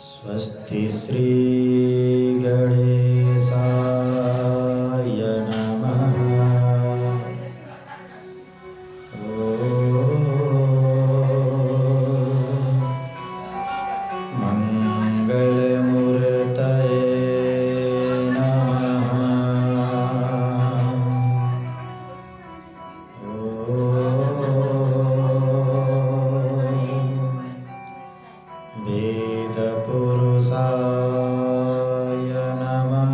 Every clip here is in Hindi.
स्वस्ति श्री गणेशाय नमः। मंगलमूर्तये नमः। वेदपुरुषाय नमः।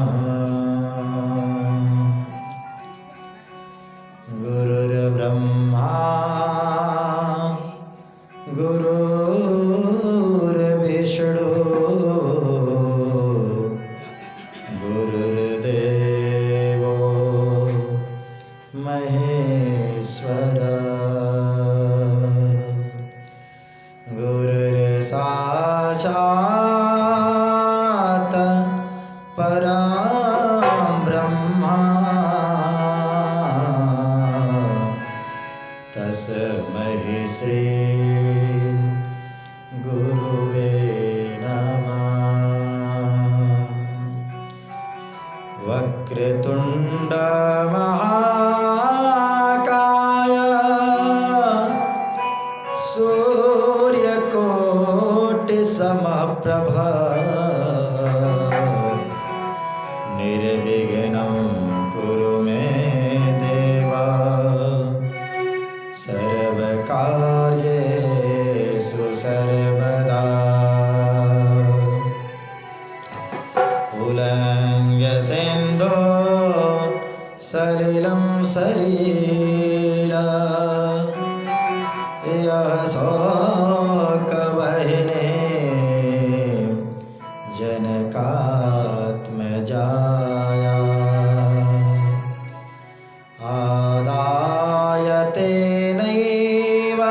गुरुर्ब्रह्मा गुरुर्विष्णु गुरुर्देवो महेश्वर। गुरुर्साक्षात् परं ब्रह्म तस्मै श्री गुरुवे नमः। वक्रतुंड महाकाय सूर्यकोटि समप्रभ निर्विघ्नं कुरु मे देव सर्वकार्येषु सर्वदा। उल्लङ्घ्य सिन्धो सलिलं सलीला यः शोकवहिने जनकात्मजाया। आदाय तेनैव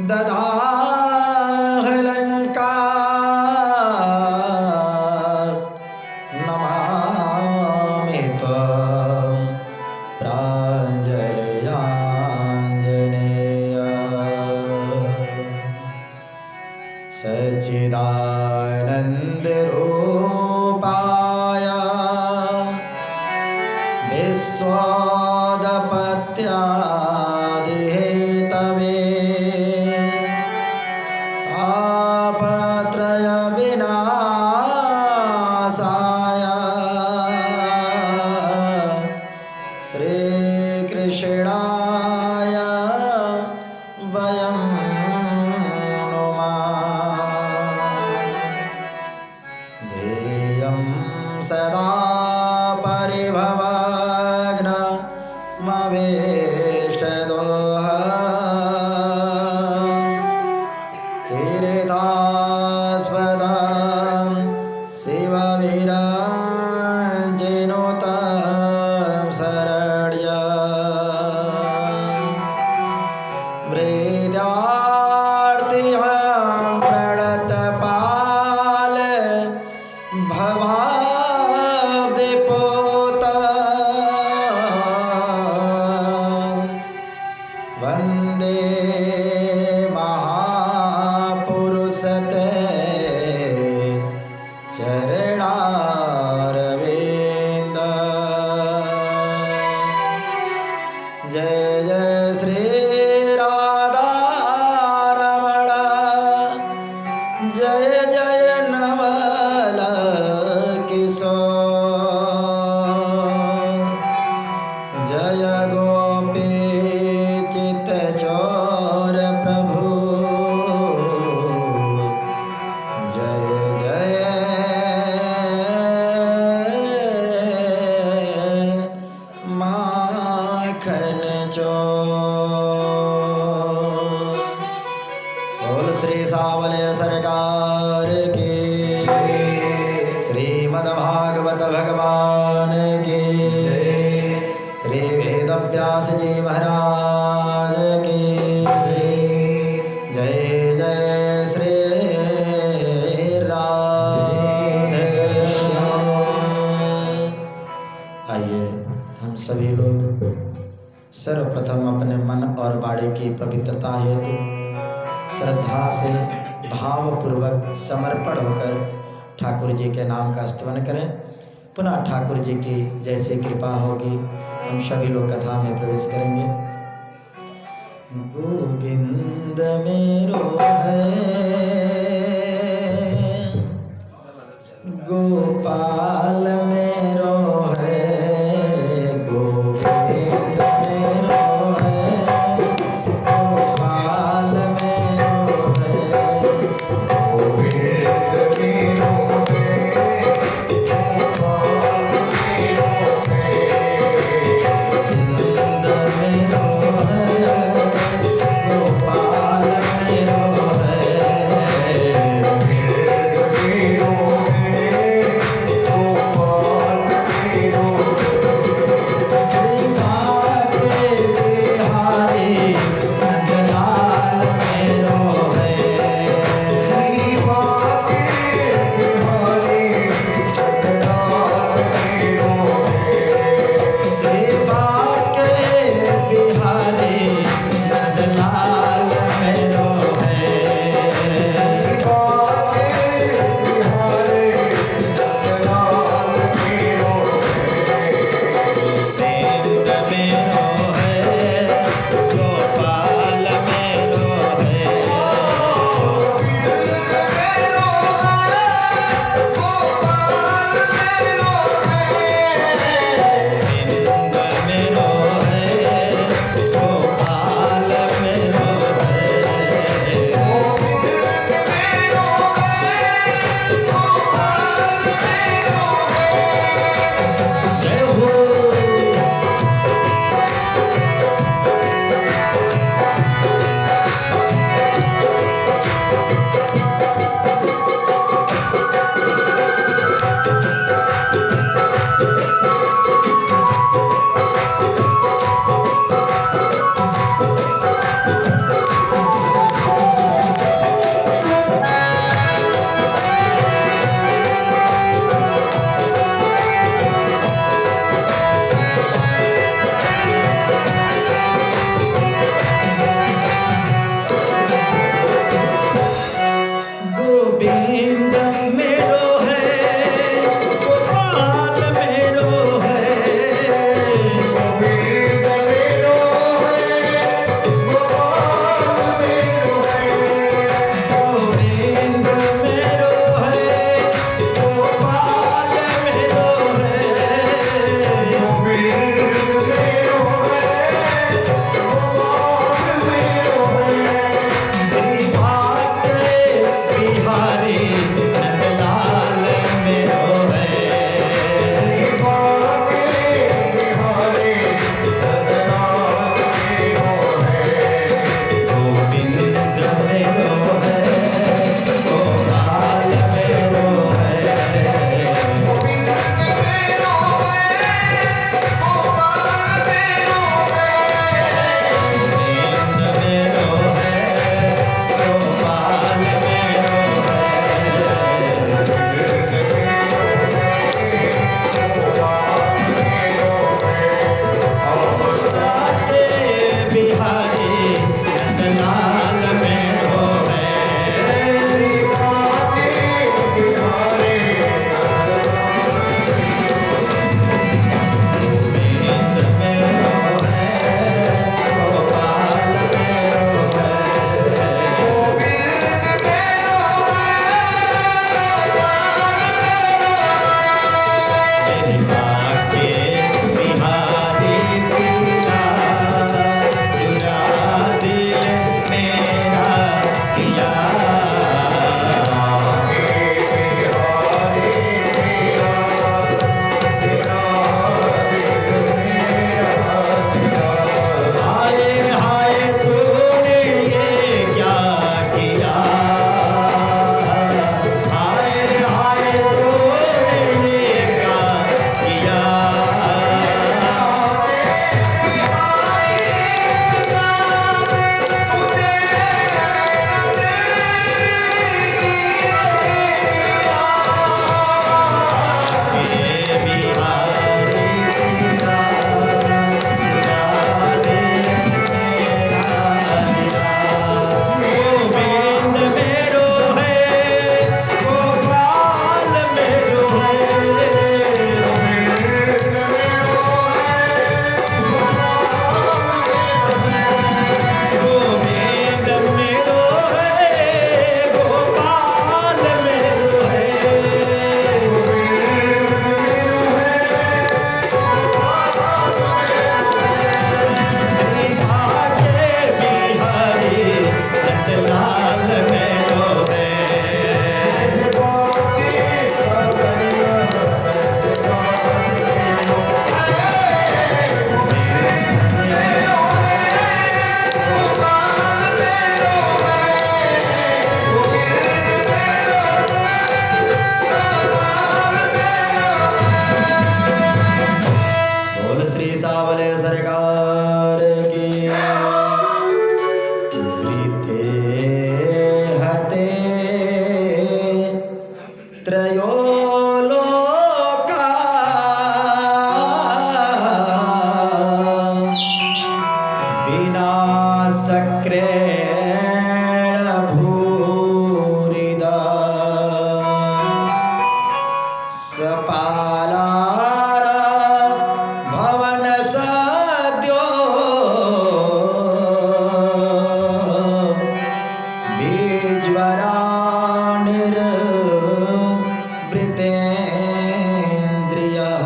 ददाह लङ्कास् नमामि त्वं प्राञ्जलयाञ्जनेय। सच्चिदानन्दरूपाय विश्वोदपत्यादिहेतवे तापत्रयविनाशाय श्रीकृष्णाय वयं नुमः। ध्येयं सदा परिभवग्नमवेष्टदोषः तीर्थास्पदं शिवविरञ्जिनुतं शरण्यं। मृत्यार्तिहं प्रणतपाल भवाब्धिपूत वन्दे महापुरुषते चरणारविन्द। जय जय श्री राधारमण जय जय नवल किशोर। जय गोपी चित्तचोर प्रभु जय जय माखन चोर। बोल श्री सावले सरकार की श्रीमद्भागवत भगवान की श्री वेदव्यास जी महाराज की जय जय श्री राधे श्याम। आइए हम सभी लोग सर्वप्रथम अपने मन और वाणी की पवित्रता हेतु श्रद्धा से भावपूर्वक समर्पण होकर ठाकुर जी के नाम का स्तवन करें। पुनः ठाकुर जी की जैसे कृपा होगी हम सभी लोग कथा में प्रवेश करेंगे। गोविंद मेरो है, गोपाल मेरो है, गोविंद मेरो है, गोपाल मेरो है, गोविंद मेरो है, गोपाल मेरो है, गोविंद मेरो है, गोपाल मेरो है, सक्रेण भूरिदा सपालार भवन सद्यो बीज्वरा निर्वृतेन्द्रियः।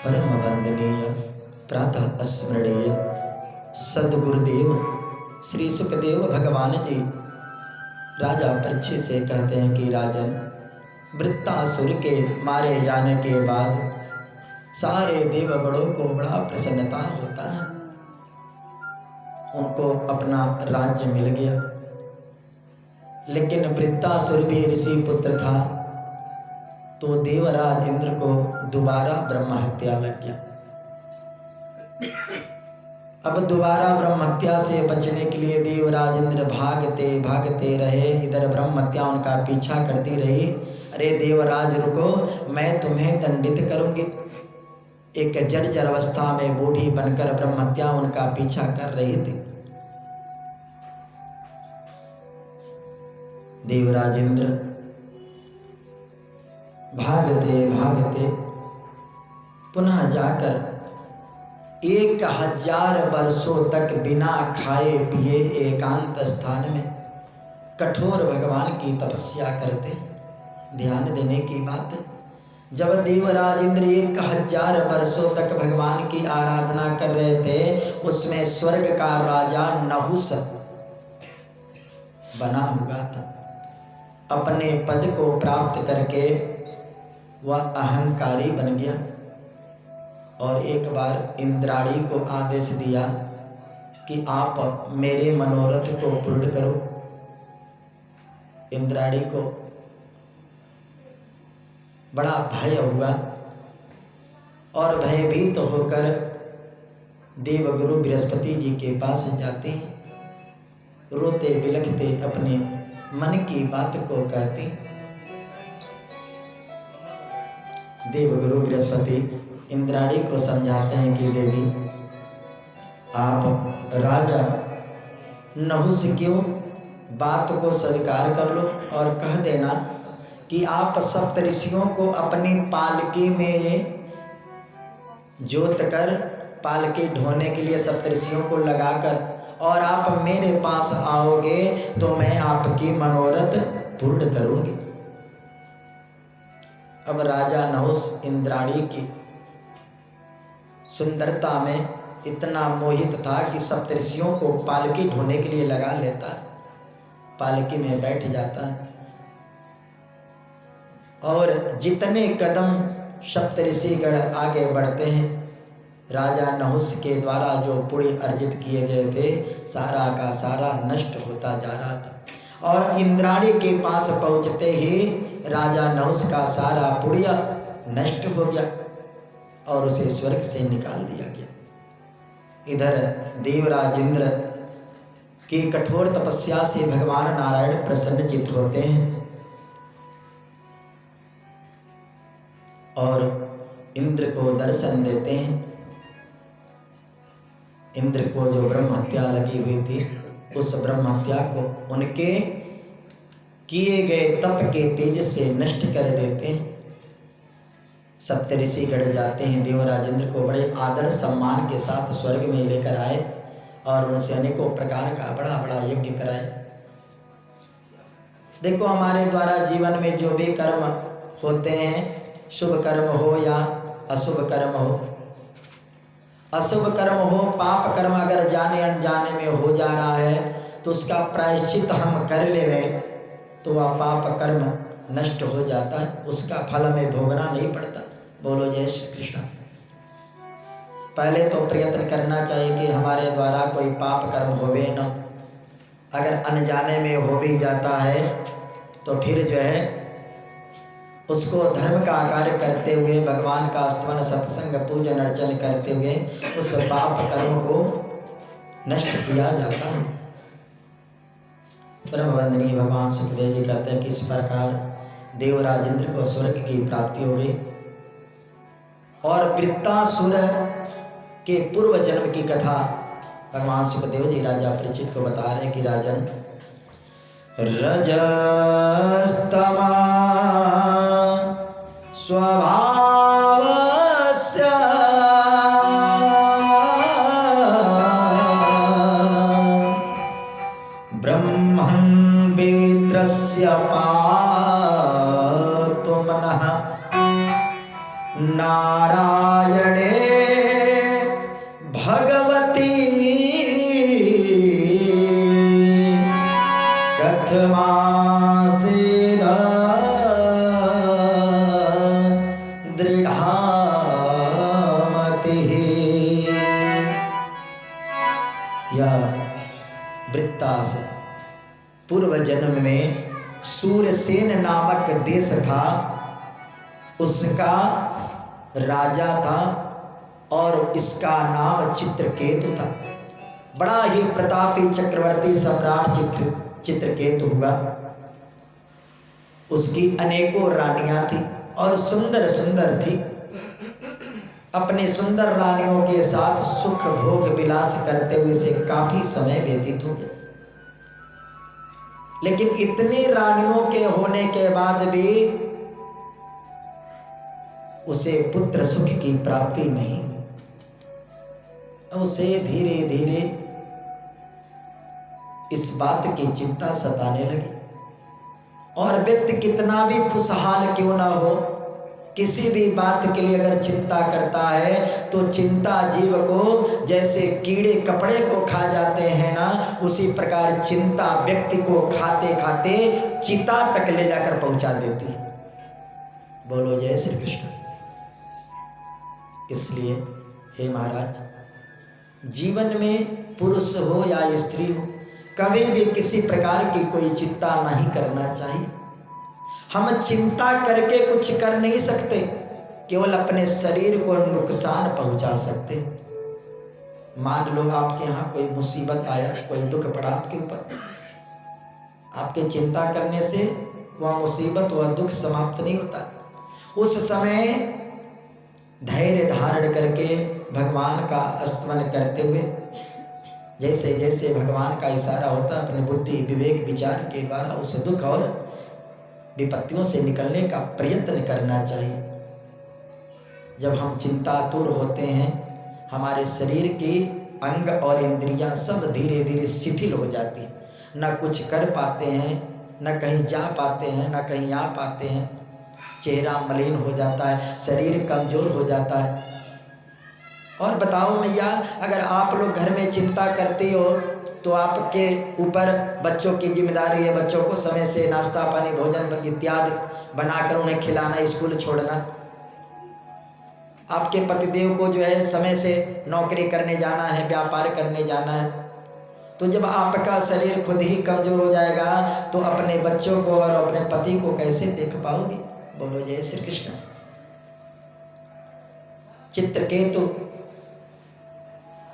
परम वंदनीय प्रातः स्मरणीय सदगुरुदेव श्री सुखदेव भगवान जी राजा परीक्षित से कहते हैं कि राजन, वृत्तासुर के मारे जाने के बाद सारे देवगणों को बड़ा प्रसन्नता होता है, उनको अपना राज्य मिल गया। लेकिन वृत्तासुर भी ऋषि पुत्र था, तो देवराज इंद्र को दोबारा ब्रह्म हत्या लग गया। अब दोबारा ब्रह्म हत्या से बचने के लिए देवराज इंद्र भागते भागते रहे। इधर ब्रह्म हत्या उनका पीछा करती रही। अरे देवराज रुको, मैं तुम्हें दंडित करूंगी। एक जर्जर अवस्था में बूढ़ी बनकर ब्रह्म हत्या उनका पीछा कर रही थी। देवराज इंद्र भागते भागते पुनः जाकर 1000 वर्षों तक बिना खाए पिए एकांत स्थान में कठोर भगवान की तपस्या करते। ध्यान देने की बात, जब देवराज इंद्र 1000 वर्षों तक भगवान की आराधना कर रहे थे, उसमें स्वर्ग का राजा नहुस बना हुआ था। अपने पद को प्राप्त करके वह अहंकारी बन गया और एक बार इंद्राणी को आदेश दिया कि आप मेरे मनोरथ को पूर्ण करो। इंद्राणी को बड़ा भय हुआ और भयभीत होकर देवगुरु बृहस्पति जी के पास जाते हैं, रोते बिलखते अपने मन की बात को कहते। देवगुरु बृहस्पति इंद्राणी को समझाते हैं कि देवी, आप राजा नहुस क्यों बात को स्वीकार कर लो और कह देना कि आप सप्तऋषियों को अपनी पालकी में जोत कर पालकी ढोने के लिए सप्तऋषियों को लगाकर और आप मेरे पास आओगे तो मैं आपकी मनोरथ पूर्ण करूंगी। अब राजा नहुस इंद्राणी की सुंदरता में इतना मोहित था कि सप्तऋषियों को पालकी ढोने के लिए लगा लेता, पालकी में बैठ जाता है और जितने कदम सप्तऋषिगण आगे बढ़ते हैं, राजा नहुस के द्वारा जो पुण्य अर्जित किए गए थे सारा का सारा नष्ट होता जा रहा था। और इंद्राणी के पास पहुंचते ही राजा नहुस का सारा पुण्य नष्ट हो गया और उसे स्वर्ग से निकाल दिया गया। इधर देवराज इंद्र की कठोर तपस्या से भगवान नारायण प्रसन्नचित्त होते हैं और इंद्र को दर्शन देते हैं। इंद्र को जो ब्रह्म हत्या लगी हुई थी, उस ब्रह्म हत्या को उनके किए गए तप के तेज से नष्ट कर देते हैं। सप्तऋषि गढ़ जाते हैं, देवराज इंद्र को बड़े आदर सम्मान के साथ स्वर्ग में लेकर आए और उनसे अनेकों प्रकार का बड़ा बड़ा यज्ञ कराए। देखो, हमारे द्वारा जीवन में जो भी कर्म होते हैं, शुभ कर्म हो या अशुभ कर्म हो, अशुभ कर्म हो, पाप कर्म अगर जाने अनजाने में हो जा रहा है तो उसका प्रायश्चित हम कर लें तो वह पाप कर्म नष्ट हो जाता है, उसका फल हमें भोगना नहीं पड़ता। बोलो जय श्री कृष्ण। पहले तो प्रयत्न करना चाहिए कि हमारे द्वारा कोई पाप कर्म होवे न। अगर अनजाने में हो भी जाता है तो फिर जो है उसको धर्म का कार्य करते हुए, भगवान का स्तवन सत्संग पूजन अर्चन करते हुए उस पाप कर्म को नष्ट किया जाता है। परम वंदनीय भगवान सुखदेव जी कहते हैं कि इस प्रकार देवराज इंद्र को स्वर्ग की प्राप्ति हो गई और वृत्तासुर के पूर्व जन्म की कथा भगवान सुखदेव जी राजा परीक्षित को बता रहे हैं कि राजन, रजस्तमा स्वभावस्य ब्रह्मन् वेत्रस्य पापमनः नारायणे भगवती कथमासेद दृढ़ामतिः। यह वृत्तास पूर्व जन्म में सूरसेन नामक देश था, उसका राजा था और इसका नाम चित्रकेतु था। बड़ा ही प्रतापी चक्रवर्ती सम्राट चित्रकेतु हुआ। उसकी अनेकों रानियां थी और सुंदर सुंदर थी। अपने सुंदर रानियों के साथ सुख भोग विलास करते हुए से काफी समय व्यतीत हो गया। लेकिन इतनी रानियों के होने के बाद भी उसे पुत्र सुख की प्राप्ति नहीं हुई। अब उसे धीरे धीरे इस बात की चिंता सताने लगी। और व्यक्ति कितना भी खुशहाल क्यों ना हो, किसी भी बात के लिए अगर चिंता करता है तो चिंता जीव को जैसे कीड़े कपड़े को खा जाते हैं ना, उसी प्रकार चिंता व्यक्ति को खाते खाते चिता तक ले जाकर पहुंचा देती है। बोलो जय श्री कृष्ण। इसलिए हे महाराज, जीवन में पुरुष हो या स्त्री हो, कभी भी किसी प्रकार की कोई चिंता नहीं करना चाहिए। हम चिंता करके कुछ कर नहीं सकते, केवल अपने शरीर को नुकसान पहुंचा सकते। मान लो आपके यहाँ कोई मुसीबत आया, कोई दुख पड़ा आपके ऊपर, आपके चिंता करने से वह मुसीबत वह दुख समाप्त नहीं होता। उस समय धैर्य धारण करके भगवान का स्तमन करते हुए, जैसे जैसे भगवान का इशारा होता, अपने बुद्धि विवेक विचार के द्वारा उस दुख और विपत्तियों से निकलने का प्रयत्न करना चाहिए। जब हम चिंतातुर होते हैं, हमारे शरीर के अंग और इंद्रियां सब धीरे धीरे शिथिल हो जाती हैं। न कुछ कर पाते हैं, न कहीं जा पाते हैं, न कहीं आ पाते हैं। चेहरा मलिन हो जाता है, शरीर कमजोर हो जाता है। और बताओ मैया, अगर आप लोग घर में चिंता करती हो तो आपके ऊपर बच्चों की जिम्मेदारी है। बच्चों को समय से नाश्ता पानी भोजन इत्यादि बनाकर उन्हें खिलाना, स्कूल छोड़ना। आपके पतिदेव को जो है समय से नौकरी करने जाना है, व्यापार करने जाना है। तो जब आपका शरीर खुद ही कमजोर हो जाएगा तो अपने बच्चों को और अपने पति को कैसे देख पाओगे? बोलो जय श्री कृष्ण। चित्रकेतु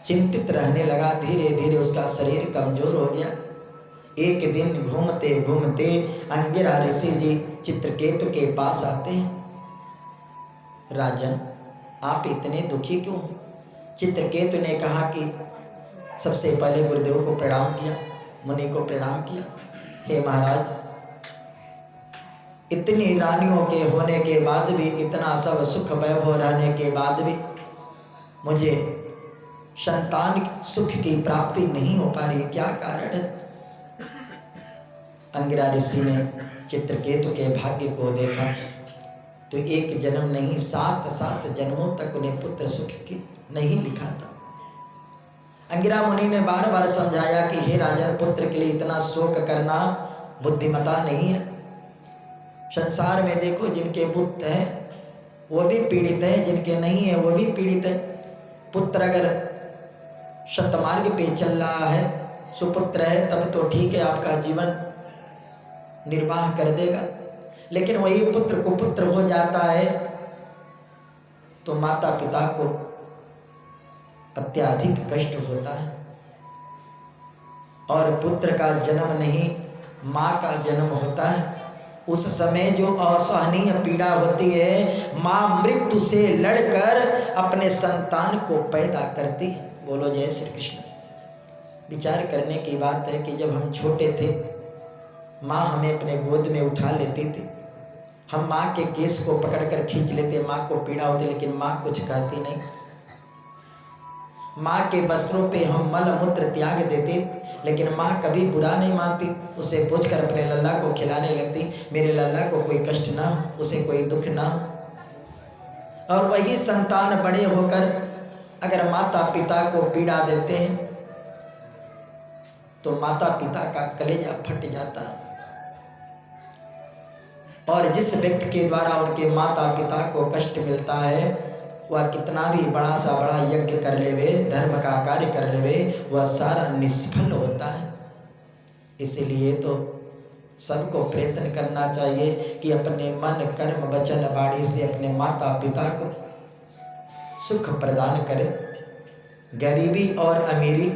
चिंतित रहने लगा। धीरे धीरे उसका शरीर कमजोर हो गया। एक दिन घूमते घूमते अंगिरा ऋषि जी चित्रकेतु के पास आते हैं। राजन, आप इतने दुखी क्यों? चित्रकेतु ने कहा कि सबसे पहले गुरुदेव को प्रणाम किया, मुनि को प्रणाम किया। हे महाराज, इतनी रानियों के होने के बाद भी, इतना सब सुख वैभव रहने के बाद भी मुझे संतान सुख की प्राप्ति नहीं हो पा रही, क्या कारण है? अंगिरा ऋषि ने चित्रकेतु के भाग्य को देखा तो एक जन्म नहीं, 7 जन्मों तक उन्हें पुत्र सुख की नहीं लिखा था। अंगिरा मुनि ने बार बार समझाया कि हे राजन, पुत्र के लिए इतना शोक करना बुद्धिमता नहीं है। संसार में देखो, जिनके पुत्र हैं वो भी पीड़ित है, जिनके नहीं है वो भी पीड़ित है। पुत्र अगर सतमार्ग पे चल रहा है, सुपुत्र है, तब तो ठीक है, आपका जीवन निर्वाह कर देगा। लेकिन वही पुत्र कुपुत्र हो जाता है तो माता पिता को अत्याधिक कष्ट होता है। और पुत्र का जन्म नहीं, माँ का जन्म होता है, उस समय जो असहनीय पीड़ा होती है, माँ मृत्यु से लड़कर अपने संतान को पैदा करती है। बोलो जय श्री कृष्ण। विचार करने की बात है कि जब हम छोटे थे, माँ हमें अपने गोद में उठा लेती थी, हम माँ के केस को पकड़कर खींच लेते, माँ को पीड़ा होती, लेकिन माँ कुछ कहती नहीं। माँ के वस्त्रों पे हम मल मूत्र त्याग देते, लेकिन माँ कभी बुरा नहीं मानती। उसे पूछकर अपने लल्ला को खिलाने लगती, मेरे लल्ला को कोई कष्ट ना हो, उसे कोई दुख ना हो। और वही संतान बड़े होकर अगर माता पिता को पीड़ा देते हैं तो माता पिता का कलेजा फट जाता है। और जिस व्यक्ति के द्वारा उनके माता पिता को कष्ट मिलता है, वह कितना भी बड़ा सा बड़ा यज्ञ कर लेवे, धर्म का कार्य कर लेवे, वह सारा निष्फल होता है। इसीलिए तो सबको प्रयत्न करना चाहिए कि अपने मन कर्म वचन वाणी से अपने माता पिता को सुख प्रदान करें। गरीबी और अमीरी